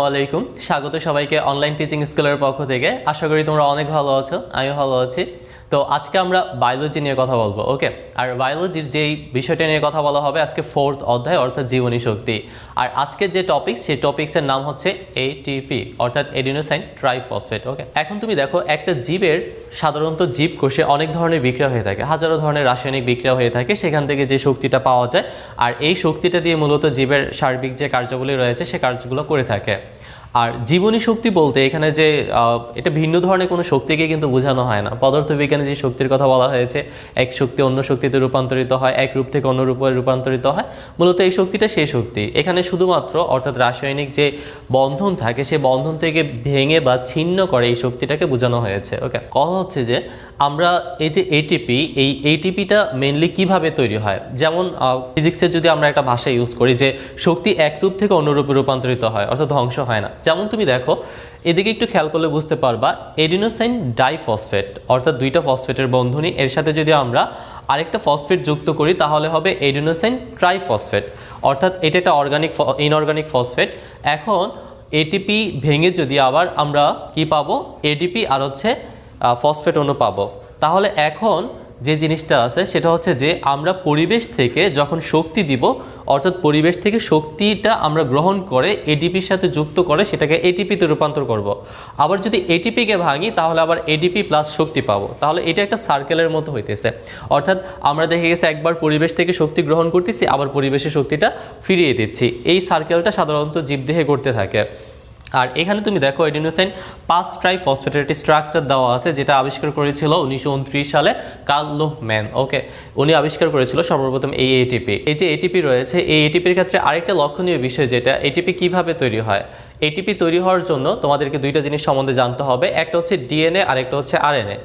ওয়ালাইকুম স্বাগত সবাইকে অনলাইন টিচিং স্কুলের পক্ষ থেকে। আশা করি তোমরা অনেক ভালো আছো, আমিও ভালো আছি। তো আজকে আমরা বায়োলজি নিয়ে কথা বলবো, ওকে। আর বায়োলজির যেই বিষয়টা নিয়ে কথা বলা হবে আজকে 4th অধ্যায় অর্থাৎ জীবনী শক্তি। আর আজকে যে টপিক সেই টপিক্সের নাম হচ্ছে এটিপি অর্থাৎ এডিনোসাইন ট্রাইফসফেট, ওকে। এখন তুমি দেখো একটা জীবের সাধারণত জীবকোষে অনেক ধরনের বিক্রিয়া হয়ে থাকে, হাজারো ধরনের রাসায়নিক বিক্রিয়া হয়ে থাকে, সেখান থেকে যে শক্তিটা পাওয়া যায় আর এই শক্তিটা দিয়ে মূলত জীবের সার্বিক যে কার্যগুলি রয়েছে সে কার্যগুলো করে থাকে। আর জীবনী শক্তি বলতে এখানে যে এটা ভিন্ন ধরনের কোনো শক্তিকে কিন্তু বোঝানো হয় না। পদার্থবিজ্ঞানে যে শক্তির কথা বলা হয়েছে, এক শক্তি অন্য শক্তিতে রূপান্তরিত হয়, এক রূপ থেকে অন্য রূপে রূপান্তরিত হয়, মূলত এই শক্তিটা সেই শক্তি। এখানে শুধুমাত্র অর্থাৎ রাসায়নিক যে বন্ধন থাকে সেই বন্ধন থেকে ভেঙে বা ছিন্ন করে এই শক্তিটাকে বোঝানো হয়েছে, ওকে। কথা হচ্ছে যে আমরা এই যে এটিপি, এই এটিপিটা মেনলি কিভাবে তৈরি হয়। যেমন ফিজিক্সের যদি আমরা একটা ভাষা ইউজ করি যে শক্তি এক রূপ থেকে অন্য রূপে রূপান্তরিত হয় অর্থাৎ ধ্বংস হয় না। যেমন তুমি দেখো এদিকে একটু খেয়াল করলে বুঝতে পারবা এডিনোসাইন ডাইফসফেট অর্থাৎ দুইটা ফসফেটের বন্ধনী, এর সাথে যদি আমরা আরেকটা ফসফেট যুক্ত করি তাহলে হবে এডিনোসাইন ট্রাইফসফেট অর্থাৎ এটা একটা ইনঅর্গানিক ফসফেট। এখন এটিপি ভেঙে যদি আবার আমরা কি পাবো, এডিপি আর হচ্ছে ফসফেট অণু পাবো। তাহলে এখন যে জিনিসটা আছে সেটা হচ্ছে যে আমরা পরিবেশ থেকে যখন শক্তি দিব অর্থাৎ পরিবেশ থেকে শক্তিটা আমরা গ্রহণ করে এডিপির সাথে যুক্ত করে সেটাকে এটিপিতে রূপান্তর করব। আবার যদি এটিপিকে ভাঙি তাহলে আবার এডিপি প্লাস শক্তি পাবো। তাহলে এটা একটা সার্কেলের মতো হইতেছে, অর্থাৎ আমরা দেখে গেছে একবার পরিবেশ থেকে শক্তি গ্রহণ করতেছি আবার পরিবেশের শক্তিটা ফিরিয়ে দিচ্ছি। এই সার্কেলটা সাধারণত জীবদেহে করতে থাকে। আর এখানে তুমি দেখো এডিনোসাইন 5 ট্রাইফসফেটের একটি স্ট্রাকচার দেওয়া আছে যেটা আবিষ্কার করেছিল 1929 সালে কার্ল লুহম্যান, ওকে। উনি আবিষ্কার করেছিল সর্বপ্রথম এই এটিপি। এই যে এটিপি রয়েছে এই এটিপির ক্ষেত্রে আরেকটা লক্ষণীয় বিষয় যেটা এটিপি কিভাবে তৈরি হয়। এটিপি তৈরি হওয়ার জন্য তোমাদেরকে দুইটা জিনিস সম্বন্ধে জানতে হবে, একটা হচ্ছে ডিএনএ আর একটা হচ্ছে আরএনএ।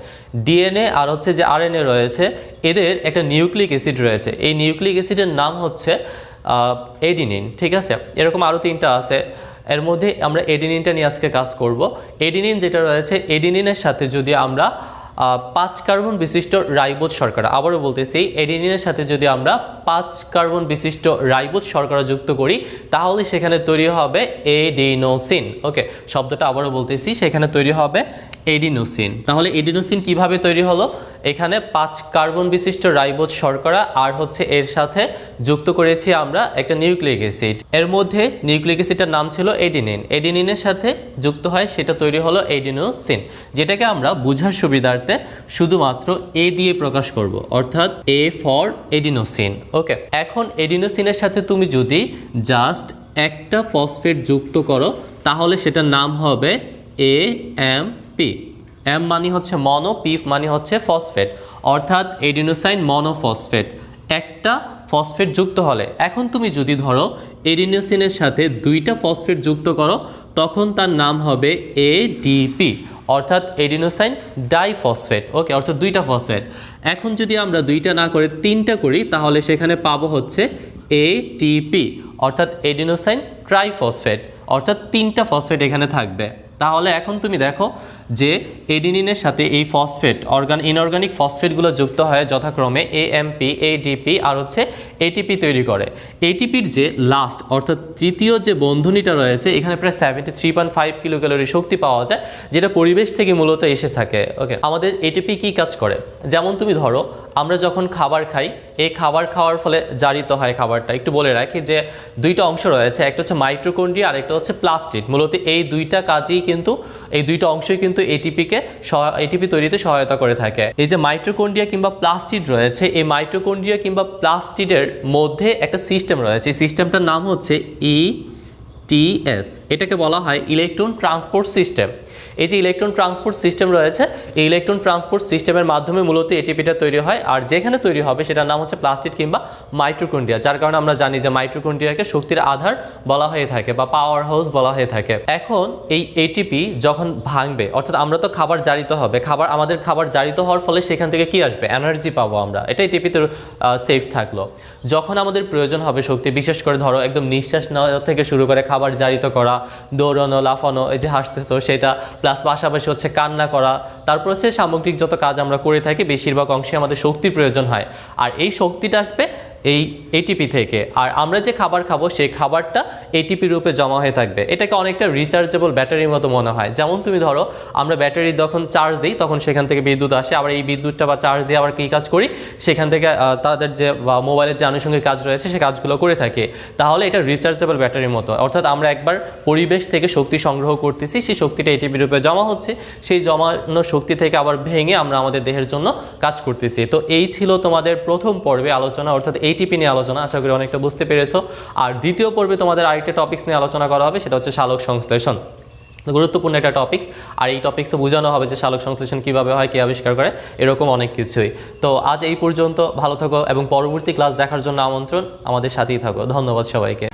ডিএনএ আর হচ্ছে যে আরএনএ রয়েছে এদের একটা নিউক্লিক অ্যাসিড রয়েছে, এই নিউক্লিক অ্যাসিডের নাম হচ্ছে এডিনিন, ঠিক আছে। এরকম আরও 3টা আছে, এর মধ্যে আমরা এডিনিনটা নিয়ে আজকে কাজ করব। এডিনিন যেটা রয়েছে এডিনিনের সাথে যদি আমরা 5 কার্বন বিশিষ্ট রাইবোজ শর্করা, আবারও বলতেছি এডিনিনের সাথে যদি আমরা 5 কার্বন বিশিষ্ট রাইবোজ শর্করা যুক্ত করি তাহলে সেখানে তৈরি হবে এডিনোসিন, ওকে। শব্দটা আবারও বলতেছি, সেখানে তৈরি হবে এডিনোসিন। তাহলে এডিনোসিন কিভাবে তৈরি হলো, এখানে 5 কার্বন বিশিষ্ট রাইবোজ শর্করা আর হচ্ছে এর সাথে যুক্ত করেছি আমরা একটা নিউক্লিক অ্যাসিড। এর মধ্যে নিউক্লিক অ্যাসিডটার নাম ছিল এডিনিন, এডিনিনের সাথে যুক্ত হয় সেটা তৈরি হলো এডিনোসিন, যেটাকে আমরা বোঝার সুবিধার্থে শুধুমাত্র এ দিয়ে প্রকাশ করব অর্থাৎ এ ফর এডিনোসিন, ওকে। এখন এডিনোসিনের সাথে তুমি যদি জাস্ট একটা ফসফেট যুক্ত করো তাহলে সেটার নাম হবে এএমপি। এম মানে হচ্ছে মনো, পি মানে হচ্ছে ফসফেট অর্থাৎ এডিনোসাইন মনোফসফেট, একটা ফসফেট যুক্ত হলে। এখন তুমি যদি ধরো এডিনোসিনের সাথে 2টা ফসফেট যুক্ত করো তখন তার নাম হবে এডিপি অর্থাৎ এডিনোসাইন ডাইফসফেট, ওকে, অর্থাৎ 2টা ফসফেট। এখন যদি আমরা 2টা না করে 3টা করি তাহলে সেখানে পাবো হচ্ছে এটিপি অর্থাৎ এডিনোসাইন ট্রাইফসফেট অর্থাৎ 3টা ফসফেট এখানে থাকবে। তাহলে এখন তুমি দেখো যে এডিনিনের সাথে এই ফসফেট ইনঅর্গানিক ফসফেটগুলো যুক্ত হয় যথাক্রমে এএমপি, এডিপি আর হচ্ছে এটিপি তৈরি করে। এটিপির যে লাস্ট অর্থাৎ তৃতীয় যে বন্ধনীটা রয়েছে এখানে প্রায় 73.5 কিলো ক্যালোরি শক্তি পাওয়া যায় যেটা পরিবেশ থেকে মূলত এসে থাকে, ওকে। আমাদের এটিপি কি কাজ করে, যেমন তুমি ধরো আমরা যখন খাবার খাই এই খাবার খাওয়ার ফলে জারিত হয় খাবারটা। একটু বলে রাখি যে 2টা অংশ রয়েছে, একটা হচ্ছে মাইটোকন্ড্রিয়া আর একটা হচ্ছে প্লাস্টিড। মূলত এই 2টা কাজই কিন্তু এই 2টা অংশই কিন্তু এটিপি তৈরিতে সহায়তা করে থাকে। এই যে মাইটোকন্ড্রিয়া কিংবা প্লাস্টিড রয়েছে এই মাইটোকন্ড্রিয়া কিংবা প্লাস্টিডের মধ্যে একটা সিস্টেম রয়েছে, এই সিস্টেমটার নাম হচ্ছে ইটিএস। এটাকে বলা হয় ইলেকট্রন ট্রান্সপোর্ট সিস্টেম। এই যে ইলেকট্রন ট্রান্সপোর্ট সিস্টেম রয়েছে এই ইলেকট্রন ট্রান্সপোর্ট সিস্টেমের মাধ্যমে মূলত এটিপিটা তৈরি হয়। আর যেখানে তৈরি হবে সেটার নাম হচ্ছে প্লাস্টিড কিংবা মাইটোকন্ড্রিয়া, যার কারণে আমরা জানি যে মাইটোকন্ড্রিয়াকে শক্তির আধার বলা হয়ে থাকে বা পাওয়ার হাউস বলা হয়ে থাকে। এখন এই এটিপি যখন ভাঙবে অর্থাৎ আমরা তো খাবার জারিত হবে, আমাদের খাবার জারিত হওয়ার ফলে সেখান থেকে কি আসবে, এনার্জি পাবো আমরা, এটা এটিপিতে সেফ থাকলো। যখন আমাদের প্রয়োজন হবে শক্তি, বিশেষ করে ধরো একদম নিঃশ্বাস নেওয়া থেকে শুরু করে খাবার জারিত করা, দৌড়ানো, লাফানো, এই যে হাসতেছো সেটা, প্লাস পাশাপাশি হচ্ছে কান্না করা, তারপর হচ্ছে সামগ্রিক যত কাজ আমরা করে থাকি বেশিরভাগ অংশে আমাদের শক্তির প্রয়োজন হয়। আর এই শক্তিটা আসবে এই এটিপি থেকে, আর আমরা যে খাবার খাবো সেই খাবারটা এটিপি রূপে জমা হয়ে থাকবে। এটাকে অনেকটা রিচার্জেবল ব্যাটারির মতো মনে হয়। যেমন তুমি ধরো আমরা ব্যাটারি যখন চার্জ দিই তখন সেখান থেকে বিদ্যুৎ আসে, আবার এই বিদ্যুৎটা বা চার্জ দিয়ে আবার কী কাজ করি, সেখান থেকে তাদের যে বা মোবাইলের যে আনুষঙ্গিক কাজ রয়েছে সে কাজগুলো করে থাকে। তাহলে এটা রিচার্জেবল ব্যাটারির মতো, অর্থাৎ আমরা একবার পরিবেশ থেকে শক্তি সংগ্রহ করতেছি, সেই শক্তিটা এটিপি রূপে জমা হচ্ছে, সেই জমানো শক্তি থেকে আবার ভেঙে আমরা আমাদের দেহের জন্য কাজ করতেছি। তো এই ছিল তোমাদের প্রথম পর্বে আলোচনা, অর্থাৎ এটিপি নিয়ে আলোচনা। আশা করি অনেকটা বুঝতে পেরেছো। আর দ্বিতীয় পর্বে তোমাদের আরেকটা টপিকস নিয়ে আলোচনা করা হবে, সেটা হচ্ছে সালোক সংশ্লেষণ। গুরুত্বপূর্ণ একটা টপিকস, আর এই টপিক্সে বোঝানো হবে যে সালোক সংশ্লেষণ কীভাবে হয়, কে আবিষ্কার করে, এরকম অনেক কিছুই। তো আজ এই পর্যন্ত, ভালো থাকো এবং পরবর্তী ক্লাস দেখার জন্য আমন্ত্রণ, আমাদের সাথেই থাকো। ধন্যবাদ সবাইকে।